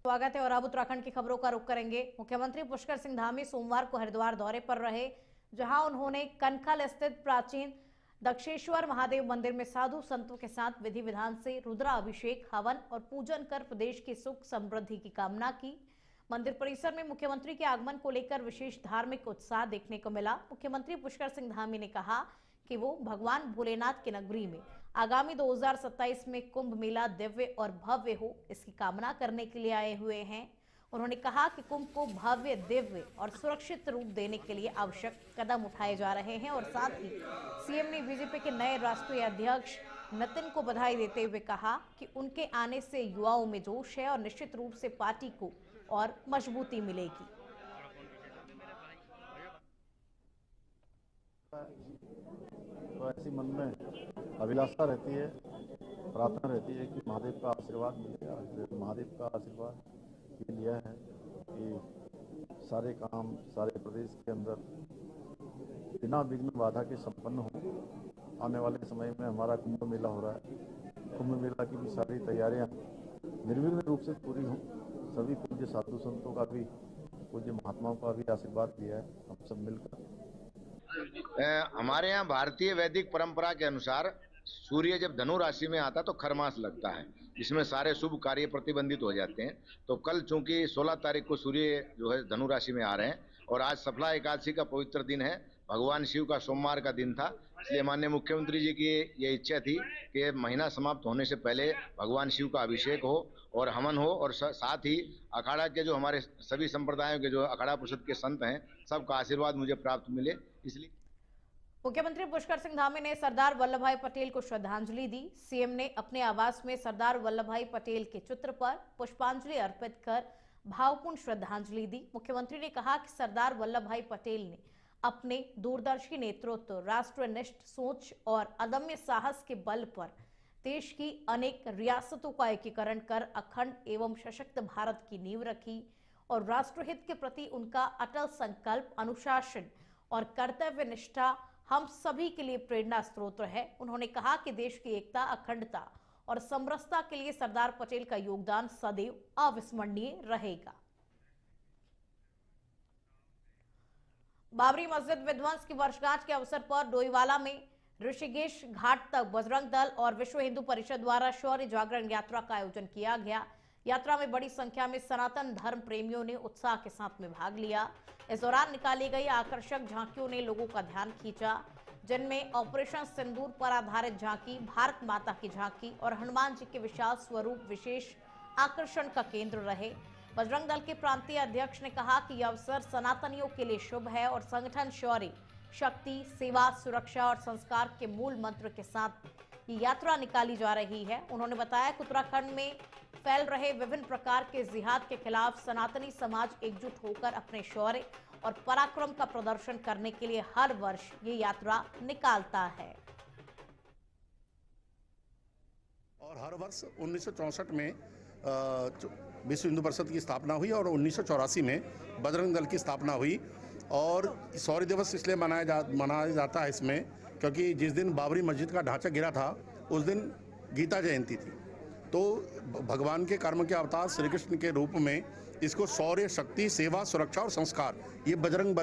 स्वागत है और अब उत्तराखंड की खबरों का रुख करेंगे। मुख्यमंत्री पुष्कर सिंह धामी सोमवार को हरिद्वार दौरे पर रहे, जहां उन्होंने कनखल स्थित प्राचीन दक्षेश्वर महादेव मंदिर में साधु संतों के साथ विधि विधान से रुद्राभिषेक, हवन और पूजन कर प्रदेश की सुख समृद्धि की कामना की। मंदिर परिसर में मुख्यमंत्री के आगमन को लेकर विशेष धार्मिक उत्साह देखने को मिला। मुख्यमंत्री पुष्कर सिंह धामी ने कहा कि वो भगवान भोलेनाथ की नगरी में आगामी 2027 में कुंभ मेला दिव्य और भव्य हो, इसकी कामना करने के लिए आए हुए हैं। उन्होंने कहा कि कुंभ को भव्य, दिव्य और सुरक्षित रूप देने के लिए आवश्यक कदम उठाए जा रहे हैं और साथ ही सीएम ने बीजेपी के नए राष्ट्रीय अध्यक्ष नितिन को बधाई देते हुए कहा कि उनके आने से युवाओं में जोश है और निश्चित रूप से पार्टी को और मजबूती मिलेगी। तो ऐसी मन में अभिलाषा रहती है, प्रार्थना रहती है कि महादेव का आशीर्वाद मिलेगा। महादेव का आशीर्वाद ये लिया है कि सारे काम सारे प्रदेश के अंदर बिना विघ्न बाधा के संपन्न हो। आने वाले समय में हमारा कुंभ मेला हो रहा है। कुंभ मेला की भी सारी तैयारियां निर्विघ्न रूप से पूरी हों। सभी पूज्य साधु संतों का भी, पूज्य महात्माओं का भी आशीर्वाद लिया है हम सब मिलकर। हमारे यहाँ भारतीय वैदिक परंपरा के अनुसार सूर्य जब धनु राशि में आता तो खरमास लगता है, जिसमें सारे शुभ कार्य प्रतिबंधित हो जाते हैं। तो कल चूंकि 16 तारीख को सूर्य जो है धनु राशि में आ रहे हैं और आज सफला एकादशी का पवित्र दिन है, भगवान शिव का सोमवार का दिन था, इसलिए माननीय मुख्यमंत्री जी की ये इच्छा थी कि महीना समाप्त होने से पहले भगवान शिव का अभिषेक हो और हवन हो और साथ ही अखाड़ा के जो हमारे सभी संप्रदायों के जो अखाड़ा परिषद के संत हैं सबका आशीर्वाद मुझे प्राप्त मिले। इसलिए मुख्यमंत्री पुष्कर सिंह धामी ने सरदार वल्लभ भाई पटेल को श्रद्धांजलि दी। सीएम ने अपने आवास में सरदार वल्लभ भाई पटेल के चित्र पर पुष्पांजलि अर्पित कर भावपूर्ण श्रद्धांजलि दी। मुख्यमंत्री ने कहा कि सरदार वल्लभ भाई पटेल ने अपने दूरदर्शी नेतृत्व, राष्ट्रनिष्ठ सोच और अदम्य साहस के बल पर देश की अनेक रियासतों का एकीकरण कर अखंड एवं सशक्त भारत की नींव रखी और राष्ट्रहित के प्रति उनका अटल संकल्प, अनुशासन और कर्तव्य निष्ठा हम सभी के लिए प्रेरणा स्रोत है। उन्होंने कहा कि देश की एकता, अखंडता और समरसता के लिए सरदार पटेल का योगदान सदैव अविस्मरणीय रहेगा। बाबरी मस्जिद विध्वंस की वर्षगांठ के अवसर पर डोईवाला में ऋषिकेश घाट तक बजरंग दल और विश्व हिंदू परिषद द्वारा शौर्य जागरण यात्रा का आयोजन किया गया। यात्रा में बड़ी संख्या में सनातन धर्म प्रेमियों ने उत्साह के साथ में भाग लिया। इस दौरान निकाली गई आकर्षक झांकियों ने लोगों का ध्यान खींचा, जिनमें ऑपरेशन सिंदूर पर आधारित झांकी, भारत माता की झांकी और हनुमान जी के विशाल स्वरूप विशेष आकर्षण का केंद्र रहे। बजरंग दल के प्रांतीय अध्यक्ष ने कहा कि यह अवसर सनातनियों के लिए शुभ है और संगठन शौर्य, शक्ति, सेवा, सुरक्षा और संस्कार के मूल मंत्र के साथ ये यात्रा निकाली जा रही है। उन्होंने बताया कि उत्तराखंड में फैल रहे विभिन्न प्रकार के जिहाद के खिलाफ सनातनी समाज एकजुट होकर अपने शौर्य और पराक्रम का प्रदर्शन करने के लिए हर वर्ष ये यात्रा निकालता है। और हर वर्ष 1964 में विश्व हिंदू परिषद की स्थापना हुई और 1984 में बजरंग दल की स्थापना हुई। और शौर्य दिवस इसलिए मनाया जाता है इसमें क्योंकि जिस दिन बाबरी मस्जिद का ढांचा गिरा था उस दिन गीता जयंती थी। तो भगवान के कर्म के अवतार श्री कृष्ण के रूप में इसको शौर्य, शक्ति, सेवा, सुरक्षा और संस्कार, ये बजरंग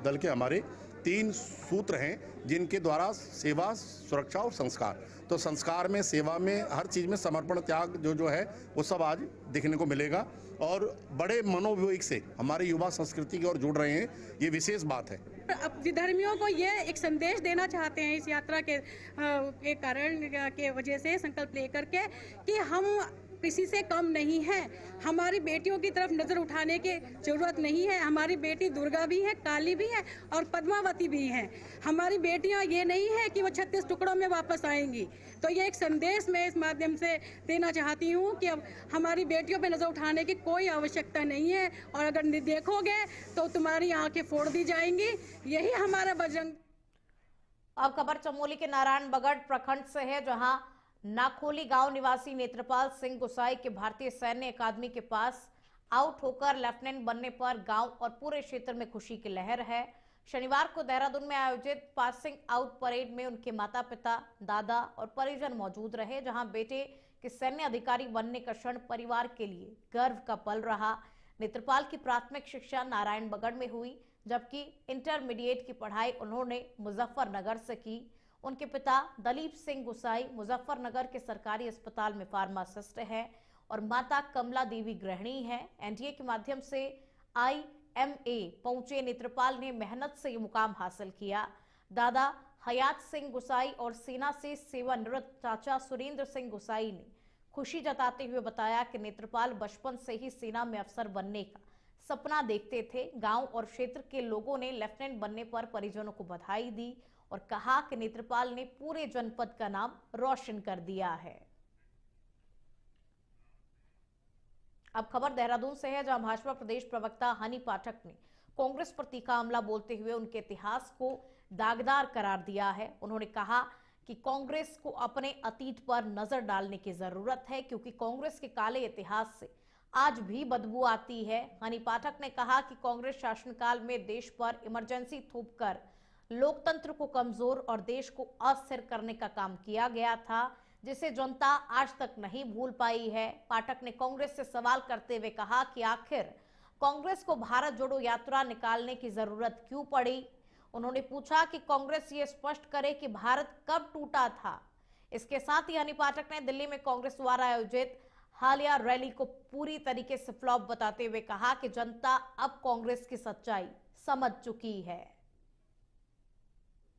दल के हमारे 3 सूत्र हैं जिनके द्वारा सेवा, सुरक्षा और संस्कार। तो संस्कार में, सेवा में, हर चीज़ में समर्पण, त्याग जो है वो सब आज देखने को मिलेगा और बड़े मनोविवेक से हमारे युवा संस्कृति की ओर जुड़ रहे हैं, ये विशेष बात है। अब विधर्मियों को ये एक संदेश देना चाहते हैं इस यात्रा के कारण के वजह से संकल्प लेकर के कि हम किसी से कम नहीं है। हमारी बेटियों की तरफ नजर उठाने की जरूरत नहीं है। हमारी बेटी दुर्गा भी है, काली भी है और पद्मावती भी है। हमारी बेटियां ये नहीं है कि वो 36 टुकड़ों में वापस आएंगी। तो ये एक संदेश मैं इस माध्यम से देना चाहती हूँ कि अब हमारी बेटियों पे नजर उठाने की कोई आवश्यकता नहीं है और अगर देखोगे तो तुम्हारी आंखें फोड़ दी जाएंगी। यही हमारा बजरंग। अब खबर चमोली के नारायणबगड़ प्रखंड से है, जहां नाखोली गांव निवासी नेत्रपाल सिंह गुसाई के भारतीय सैन्य अकादमी के पास आउट होकर लेफ्टिनेंट बनने पर गांव और पूरे क्षेत्र में खुशी की लहर है। शनिवार को देहरादून में आयोजित पासिंग आउट परेड में उनके माता पिता, दादा और परिजन मौजूद रहे, जहां बेटे कि सैन्य अधिकारी बनने का क्षण परिवार के लिए गर्व का पल रहा। नेत्रपाल की प्राथमिक शिक्षा नारायणबगड़ में हुई, जबकि इंटरमीडिएट की पढ़ाई उन्होंने मुजफ्फरनगर से की। उनके पिता दलीप सिंह गुसाई मुजफ्फरनगर के सरकारी अस्पताल में फार्मासिस्ट है और माता कमला देवी गृहिणी है। एनडीए के माध्यम से IMA पहुंचे नेत्रपाल ने मेहनत से ये मुकाम हासिल किया। दादा हयात सिंह गुसाई और सेना से सेवानिवृत्त चाचा सुरेंद्र सिंह गुसाई ने खुशी जताते हुए बताया कि नेत्रपाल बचपन से ही सेना में अफसर बनने का सपना देखते थे। गांव और क्षेत्र के लोगों ने लेफ्टिनेंट बनने पर परिजनों को बधाई दी और कहा कि नेत्रपाल ने पूरे जनपद का नाम रोशन कर दिया है। अब खबर देहरादून से है, जहां भाजपा प्रदेश प्रवक्ता हनी पाठक ने कांग्रेस पर तीखा हमला बोलते हुए उनके इतिहास को दागदार करार दिया है। उन्होंने कहा कि कांग्रेस को अपने अतीत पर नजर डालने की जरूरत है, क्योंकि कांग्रेस के काले इतिहास से आज भी बदबू आती है। हनी पाठक ने कहा कि कांग्रेस शासनकाल में देश पर इमरजेंसी थोपकर लोकतंत्र को कमजोर और देश को अस्थिर करने का काम किया गया था, जिसे जनता आज तक नहीं भूल पाई है। पाठक ने कांग्रेस से सवाल करते हुए कहा कि आखिर कांग्रेस को भारत जोड़ो यात्रा निकालने की जरूरत क्यों पड़ी। उन्होंने पूछा कि कांग्रेस ये स्पष्ट करे कि भारत कब टूटा था। इसके साथ ही हनी पाठक ने दिल्ली में कांग्रेस द्वारा आयोजित हालिया रैली को पूरी तरीके से फ्लॉप बताते हुए कहा कि जनता अब कांग्रेस की सच्चाई समझ चुकी है।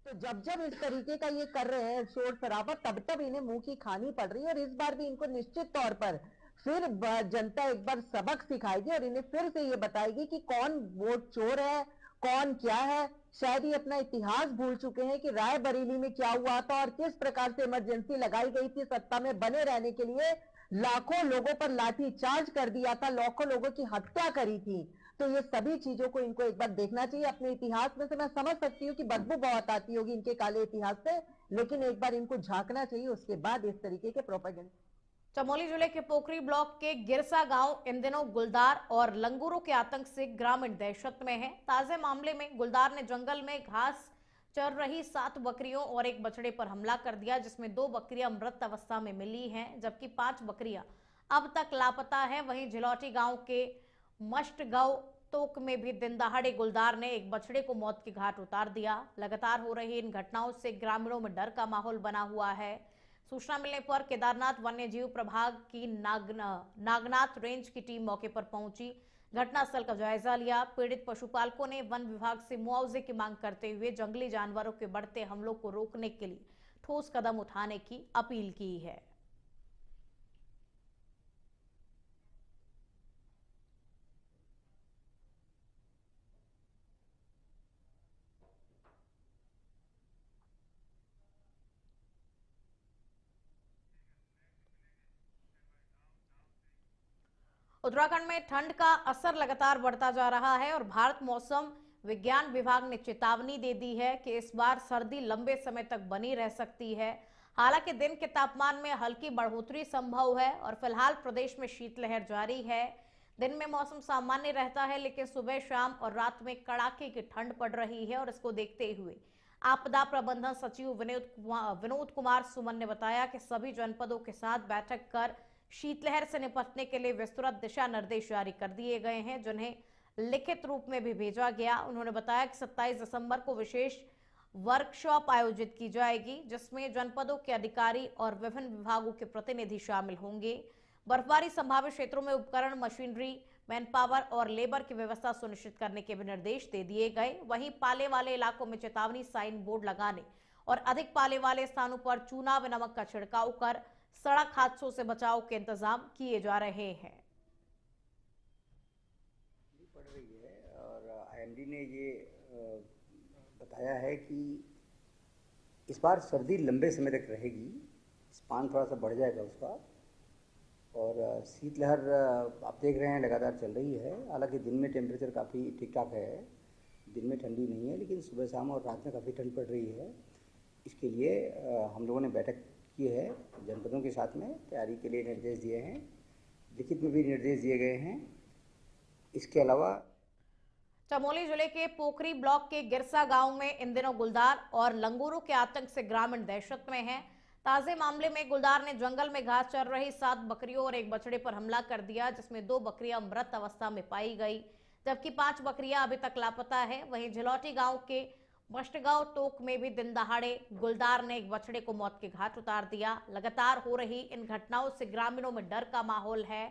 तो जब जब इस तरीके का ये कर रहे हैं शोर शराबा, तब तब इन्हें मुंह की खानी पड़ रही है और इस बार भी इनको निश्चित तौर पर फिर जनता एक बार सबक सिखाएगी और इन्हें फिर से ये बताएगी कि कौन वोट चोर है, कौन क्या है। शायद ये अपना इतिहास भूल चुके हैं कि रायबरेली में क्या हुआ था और किस प्रकार से इमरजेंसी लगाई गई थी सत्ता में बने रहने के लिए। लाखों लोगों पर लाठी चार्ज कर दिया था, लाखों लोगों की हत्या करी थी। तो ये सभी चीजों को इनको एक बार देखना चाहिए अपने इतिहास में से। मैं समझ सकती हूँ कि बदबू बहुत आती होगी इनके काले इतिहास से, लेकिन एक बार इनको झांकना चाहिए, उसके बाद इस तरीके के प्रोपेगेंडा। चमोली जिले के पोखरी ब्लॉक के गिरसा गांव इन दिनों गुलदार और लंगूरों के आतंक से ग्रामीण दहशत में है। ताजे मामले में गुलदार ने जंगल में घास चर रही 7 बकरियों और एक बछड़े पर हमला कर दिया, जिसमें 2 बकरियां मृत अवस्था में मिली हैं, जबकि 5 बकरियां अब तक लापता है। वहीं झिलौटी गांव के मष्टगांव तोक में भी दिन दहाड़े गुलदार ने एक बछड़े को मौत के घाट उतार दिया। लगातार हो रही इन घटनाओं से ग्रामीणों में डर का माहौल बना हुआ है। सूचना मिलने पर केदारनाथ वन्य जीव प्रभाग की नागनाथ रेंज की टीम मौके पर पहुंची, घटनास्थल का जायजा लिया। पीड़ित पशुपालकों ने वन विभाग से मुआवजे की मांग करते हुए जंगली जानवरों के बढ़ते हमलों को रोकने के लिए ठोस कदम उठाने की अपील की है। उत्तराखंड में ठंड का असर लगातार बढ़ता जा रहा है और भारत मौसम विज्ञान विभाग ने चेतावनी दे दी है कि इस बार सर्दी लंबे समय तक बनी रह सकती है। हालांकि दिन के तापमान में हल्की बढ़ोतरी संभव है और फिलहाल प्रदेश में शीतलहर जारी है। दिन में मौसम सामान्य रहता है, लेकिन सुबह शाम और रात में कड़ाके की ठंड पड़ रही है और इसको देखते हुए आपदा प्रबंधन सचिव विनोद कुमार सुमन ने बताया कि सभी जनपदों के साथ बैठक कर शीतलहर से निपटने के लिए विस्तृत दिशा निर्देश जारी कर दिए गए हैं, जिन्हें लिखित रूप में भी भेजा गया। उन्होंने बताया कि 27 दिसंबर को विशेष वर्कशॉप आयोजित की जाएगी, जिसमें जनपदों के अधिकारी और विभिन्न विभागों के प्रतिनिधि शामिल होंगे। बर्फबारी संभावित क्षेत्रों में उपकरण, मशीनरी, मैन पावर और लेबर की व्यवस्था सुनिश्चित करने के भी निर्देश दे दिए गए। वहीं पाले वाले इलाकों में चेतावनी साइन बोर्ड लगाने और अधिक पाले वाले स्थानों पर चूना व नमक का छिड़काव कर सड़क हादसों से बचाव के इंतजाम किए जा रहे हैं। पड़ रही है और IMD ने ये बताया है कि इस बार सर्दी लंबे समय तक रहेगी, स्पान थोड़ा सा बढ़ जाएगा उसका, और शीतलहर आप देख रहे हैं लगातार चल रही है। हालांकि दिन में टेम्परेचर काफ़ी ठीक ठाक है, दिन में ठंडी नहीं है, लेकिन सुबह शाम और रात में काफ़ी ठंड पड़ रही है। इसके लिए हम लोगों ने बैठक की है जनपदों के साथ में, तैयारी के लिए निर्देश दिए हैं, लिखित में भी निर्देश दिए गए हैं। इसके अलावा चमोली जिले के पोखरी ब्लॉक के गिरसा गांव में इन दिनों गुलदार और लंगूरों के आतंक से ग्रामीण दहशत में हैं। ताजे मामले में गुलदार ने जंगल में घास चर रही 7 बकरियों और एक बछड़े पर हमला कर दिया, जिसमें 2 बकरियां मृत अवस्था में पाई गई, जबकि 5 बकरियां अभी तक लापता है। वहीं झिलौटी गांव के मष्टगांव तोक में भी दिन दहाड़े गुलदार ने एक बछड़े को मौत के घाट उतार दिया। लगातार हो रही इन घटनाओं से ग्रामीणों में डर का माहौल है।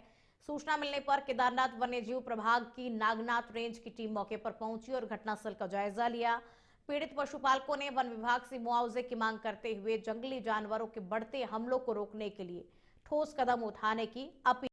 सूचना मिलने पर केदारनाथ वन्यजीव प्रभाग की नागनाथ रेंज की टीम मौके पर पहुंची और घटनास्थल का जायजा लिया। पीड़ित पशुपालकों ने वन विभाग से मुआवजे की मांग करते हुए जंगली जानवरों के बढ़ते हमलों को रोकने के लिए ठोस कदम उठाने की अपील